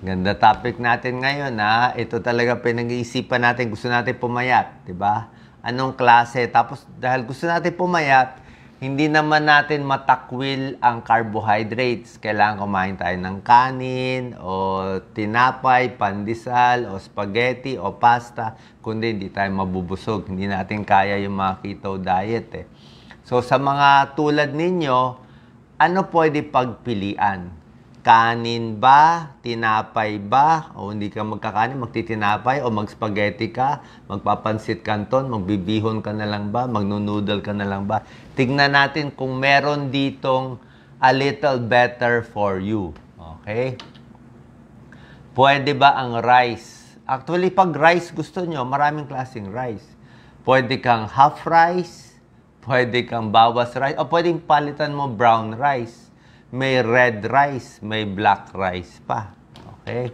Ganda topic natin ngayon, ha? Ito talaga pinag-iisipan natin. Gusto natin pumayat, di ba? Anong klase? Tapos, dahil gusto natin pumayat, hindi naman natin matakwil ang carbohydrates. Kailangan kumain tayo ng kanin, o tinapay, pandesal, o spaghetti, o pasta. Kundi hindi tayo mabubusog. Hindi natin kaya yung mga keto diet, eh. So, sa mga tulad ninyo, ano pwede pagpilian? Kanin ba? Tinapay ba? O hindi ka magkakanin, magtitinapay? O mag-spaghetti ka? Magpapansit canton? Magbibihon ka na lang ba? Magnunoodle ka na lang ba? Tignan natin kung meron ditong a little better for you. Okay? Pwede ba ang rice? Actually, pag rice gusto nyo, maraming klaseng rice. Pwede kang half rice, pwede kang bawas rice, o pwedeng palitan mo brown rice. May red rice, may black rice pa. Okay?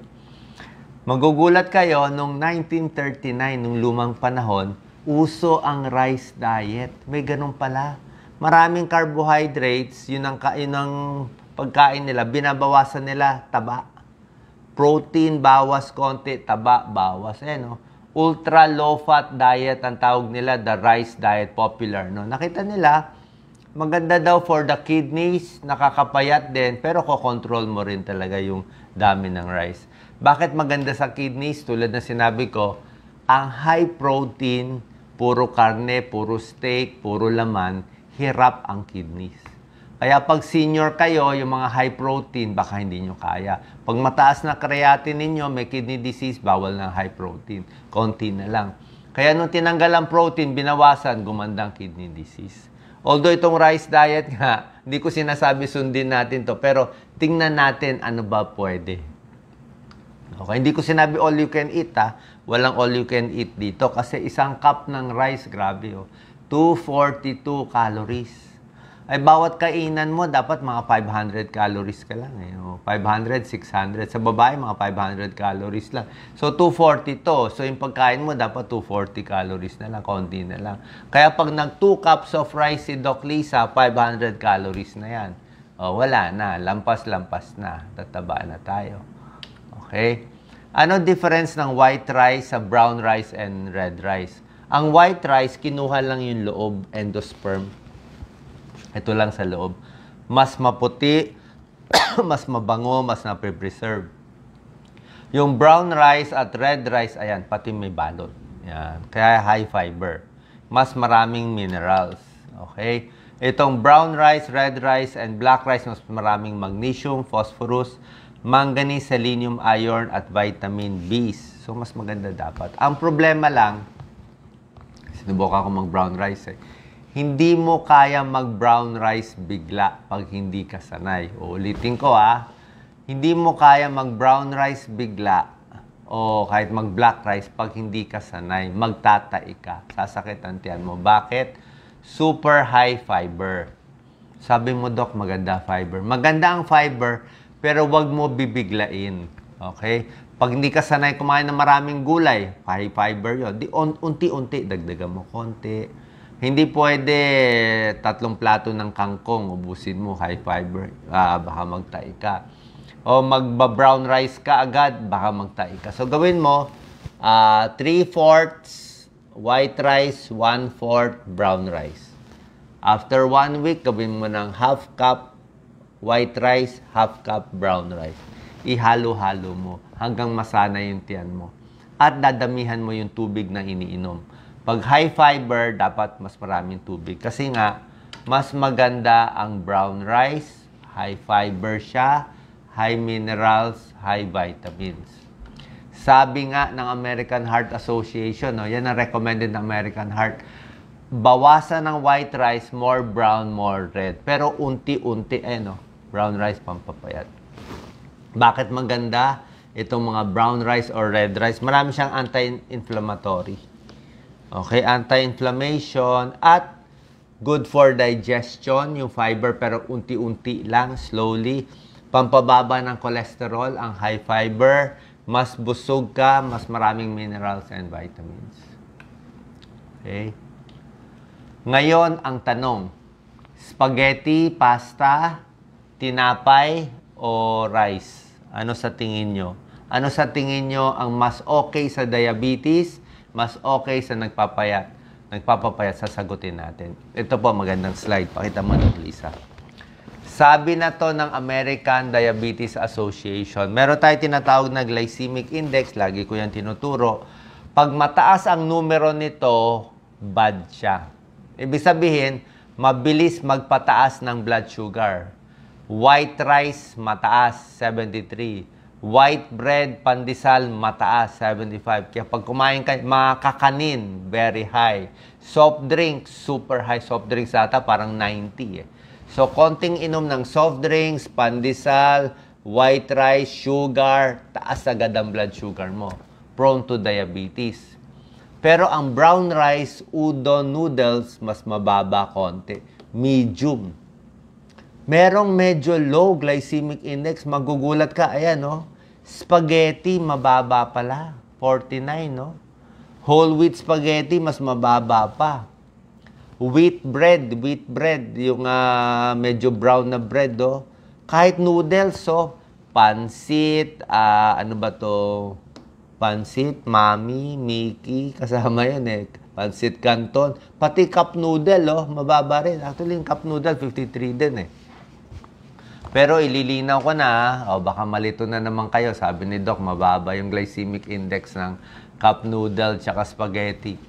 Magugulat kayo, noong 1939, nung lumang panahon, uso ang rice diet. May ganun pala. Maraming carbohydrates, yun ang pagkain nila. Binabawasan nila, taba. Protein, bawas konti, taba, bawas. No? Ultra low-fat diet, ang tawag nila, the rice diet, popular. No? Nakita nila, maganda daw for the kidneys, nakakapayat din, pero kokontrol mo rin talaga yung dami ng rice. Bakit maganda sa kidneys? Tulad na sinabi ko, ang high protein, puro karne, puro steak, puro laman, hirap ang kidneys. Kaya pag senior kayo, yung mga high protein, baka hindi nyo kaya. Pag mataas na creatinine ninyo, may kidney disease, bawal ng high protein. Konti na lang. Kaya nung tinanggal ang protein, binawasan, gumanda ang kidney disease. Although itong rice diet nga, hindi ko sinasabi sundin natin to, pero tingnan natin ano ba pwede. Okay, hindi ko sinabi all you can eat, ha. Walang all you can eat dito kasi isang cup ng rice, grabe, 242 calories. Ay bawat kainan mo dapat mga 500 calories ka lang, 500, 600. Sa babae mga 500 calories lang. So 240 to. So yung pagkain mo dapat 240 calories na lang, konti na lang. Kaya pag nag 2 cups of rice si Doc Lisa, 500 calories na yan. Wala na, lampas-lampas na. Tataba na tayo. Okay? Ano difference ng white rice sa brown rice and red rice? Ang white rice, kinuha lang yung loob, endosperm. Ito lang sa loob. Mas maputi, mas mabango, mas nape-preserve. Yung brown rice at red rice, ayan, pati may balot. Yan. Kaya high fiber. Mas maraming minerals. Okay? Itong brown rice, red rice, and black rice, mas maraming magnesium, phosphorus, manganese, selenium, iron, at vitamin B. So, mas maganda dapat. Ang problema lang, sinubukan ko mag-brown rice, hindi mo kaya mag-brown rice bigla pag hindi ka sanay. Ulitin ko, hindi mo kaya mag-brown rice bigla o kahit mag-black rice pag hindi ka sanay. Magtatai ka. Sasakit ang tiyan mo. Bakit? Super high fiber. Sabi mo, Doc, maganda fiber. Maganda ang fiber, pero wag mo bibiglain. Okay? Pag hindi ka sanay kumain ng maraming gulay, high fiber yun. Di unti-unti, dagdagan mo konti. Hindi pwede 3 plato ng kangkong, ubusin mo, high fiber, baka magtai ka. O magba-brown rice ka agad, baka magtai ka. So gawin mo, 3/4 white rice, 1/4 brown rice. After 1 week, gawin mo ng half cup white rice, half cup brown rice. Ihalo-halo mo hanggang masana yung tiyan mo. At dadamihan mo yung tubig na iniinom. Pag high fiber, dapat mas maraming tubig. Kasi nga, mas maganda ang brown rice, high fiber siya, high minerals, high vitamins. Sabi nga ng American Heart Association, yan ang recommended ng American Heart, bawasan ng white rice, more brown, more red. Pero unti-unti, brown rice pampapayat. Bakit maganda itong mga brown rice or red rice? Marami siyang anti-inflammatory. Okay, anti-inflammation at good for digestion, yung fiber, pero unti-unti lang, slowly. Pampababa ng cholesterol, ang high fiber, mas busog ka, mas maraming minerals and vitamins. Okay? Ngayon, ang tanong, spaghetti, pasta, tinapay, o rice? Ano sa tingin nyo? Ano sa tingin nyo ang mas okay sa diabetes, mas okay sa nagpapayat? Nagpapapayat, sasagutin natin. Ito po, magandang slide. Pakita mo na, Lisa. Sabi na to ng American Diabetes Association. Meron tayo tinatawag na glycemic index. Lagi ko yan tinuturo. Pag mataas ang numero nito, bad siya. Ibig sabihin, mabilis magpataas ng blood sugar. White rice, mataas, 73. White bread, pandesal, mataas, 75. Kaya pag kumain ka, makakanin, very high. Soft drinks, super high. Soft drinks ata, parang 90 eh. So, konting inom ng soft drinks, pandesal, white rice, sugar, taas agad ang blood sugar mo. Prone to diabetes. Pero ang brown rice, udon, noodles, mas mababa konti. Medium. Merong medyo low glycemic index, magugulat ka. Ayan, no? Spaghetti, mababa pala. 49, no? Whole wheat spaghetti, mas mababa pa. Wheat bread, yung medyo brown na bread, oh. Kahit noodles, oh. Pansit, ano ba to? Pansit, Mami, Mickey, kasama yan eh. Pansit Canton. Pati cup noodle, oh, mababa rin. Actually, yung cup noodle, 53 din eh. Pero ililinaw ko na, oh, baka malito na naman kayo. Sabi ni Doc, mababa yung glycemic index ng cup noodle tsaka spaghetti.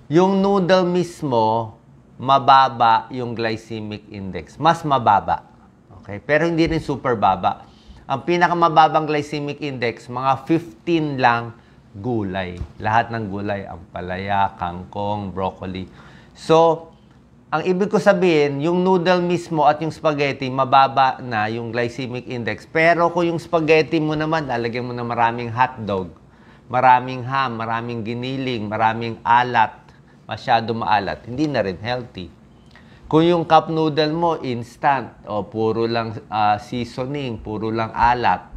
Yung noodle mismo, mababa yung glycemic index. Mas mababa. Okay? Pero hindi rin super baba. Ang pinakamababang glycemic index, mga 15 lang gulay. Lahat ng gulay, ampalaya, kangkong, broccoli. So, ang ibig ko sabihin, yung noodle mismo at yung spaghetti, mababa na yung glycemic index. Pero kung yung spaghetti mo naman, lalagyan mo na maraming hotdog, maraming ham, maraming giniling, maraming alat, masyado maalat, hindi na rin healthy. Kung yung cup noodle mo, instant, o puro lang seasoning, puro lang alat,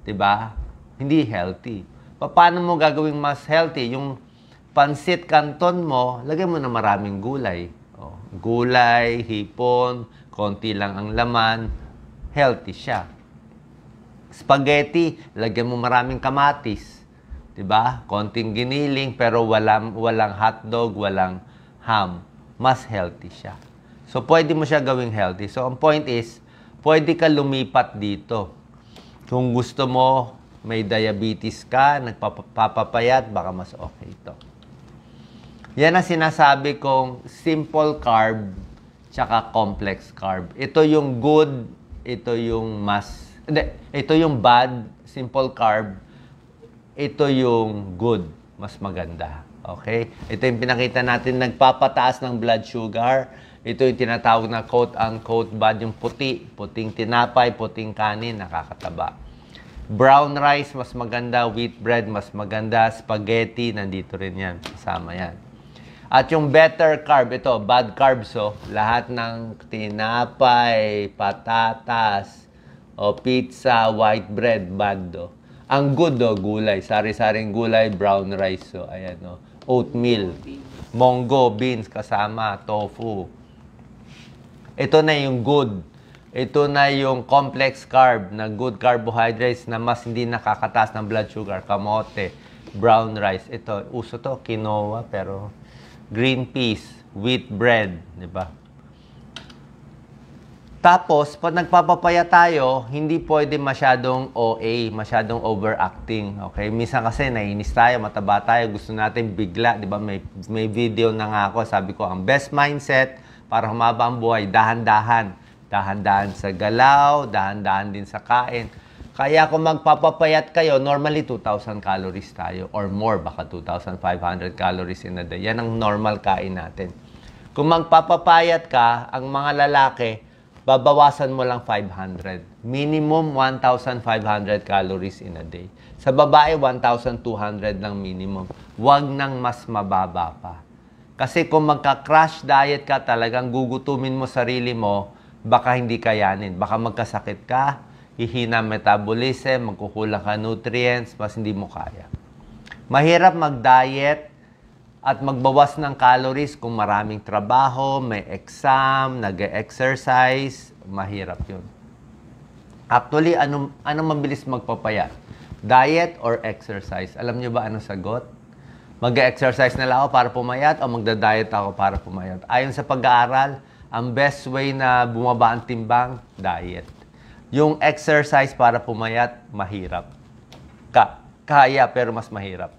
'di ba? Hindi healthy. Paano mo gagawing mas healthy? Yung pansit canton mo, lagyan mo na maraming gulay. O, gulay, hipon, konti lang ang laman, healthy siya. Spaghetti, lagyan mo maraming kamatis. 'Di ba? Konting giniling pero walang hotdog, walang ham. Mas healthy siya. So pwede mo siya gawing healthy. So ang point is, pwede ka lumipat dito. Kung gusto mo may diabetes ka, nagpapapayat, baka mas okay ito. Yan ang sinasabi kong simple carb tsaka complex carb. Ito yung good, ito yung ito yung bad, simple carb. Ito yung good, mas maganda. Okay? Ito yung pinakita natin, nagpapataas ng blood sugar. Ito yung tinatawag na quote-unquote bad, yung puti. Puting tinapay, puting kanin, nakakataba. Brown rice, mas maganda. Wheat bread, mas maganda. Spaghetti, nandito rin yan. Kasama yan. At yung better carb, ito, bad carbs, oh. Lahat ng tinapay, patatas, o pizza, white bread, bad, oh. Ang good, oh, gulay. Sari-saring gulay, brown rice. So, ayan, oh. Oatmeal. Munggo, beans, kasama, tofu. Ito na yung good. Ito na yung complex carb na good carbohydrates na mas hindi nakakataas ng blood sugar. Kamote, brown rice. Ito, uso to, quinoa, pero green peas, wheat bread, di ba? Tapos, pag nagpapapaya tayo, hindi pwede masyadong OA, masyadong overacting. Okay? Minsan kasi nainis tayo, mataba tayo, gusto natin bigla. Di ba? May video na nga ako, sabi ko, ang best mindset para humaba ang buhay, dahan-dahan. Dahan-dahan sa galaw, dahan-dahan din sa kain. Kaya kung magpapapayat kayo, normally 2,000 calories tayo or more, baka 2,500 calories in a day. Yan ang normal kain natin. Kung magpapapayat ka, ang mga lalaki, babawasan mo lang 500. Minimum 1,500 calories in a day. Sa babae, 1,200 lang minimum. Huwag nang mas mababa pa. Kasi kung magka-crash diet ka, talagang gugutumin mo sarili mo, baka hindi kayanin. Baka magkasakit ka, hihina metabolism, magkukulang ka nutrients, mas hindi mo kaya. Mahirap mag-diet at magbawas ng calories kung maraming trabaho, may exam, nag-exercise, mahirap yun. Actually, ano mabilis magpapayat? Diet or exercise? Alam nyo ba ano sagot? Mag-exercise na lang ako para pumayat o magda-diet ako para pumayat? Ayon sa pag-aaral, ang best way na bumaba ang timbang, diet. Yung exercise para pumayat, mahirap. Kaya pero mas mahirap.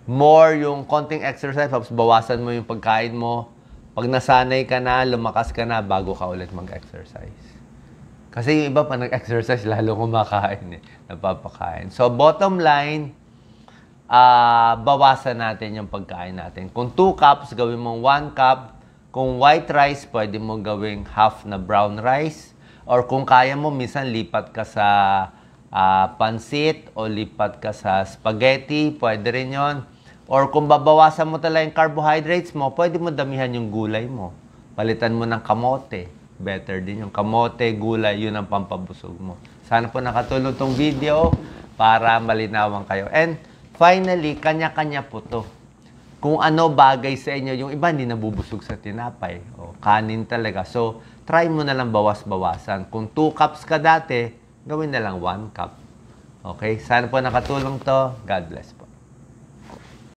More yung konting exercise, tapos bawasan mo yung pagkain mo. Pag nasanay ka na, lumakas ka na, bago ka ulit mag-exercise. Kasi yung iba pa nag-exercise, lalo kumakain napapakain. So, bottom line, bawasan natin yung pagkain natin. Kung 2 cups, gawin mong 1 cup. Kung white rice, pwede mo gawing half na brown rice. Or kung kaya mo, minsan lipat ka sa pansit o lipat ka sa spaghetti, pwede rin yon. Or kung babawasan mo talaga yung carbohydrates mo, pwede mo damihan yung gulay mo. Palitan mo ng kamote. Better din yung kamote, gulay, yun ang pampabusog mo. Sana po nakatulong tong video para malinawan kayo. And finally, kanya-kanya po to. Kung ano bagay sa inyo, yung iba hindi nabubusog sa tinapay. O kanin talaga. So, try mo na lang bawas-bawasan. Kung 2 cups ka dati, gawin na lang 1 cup. Okay? Sana po nakatulong to. God bless po.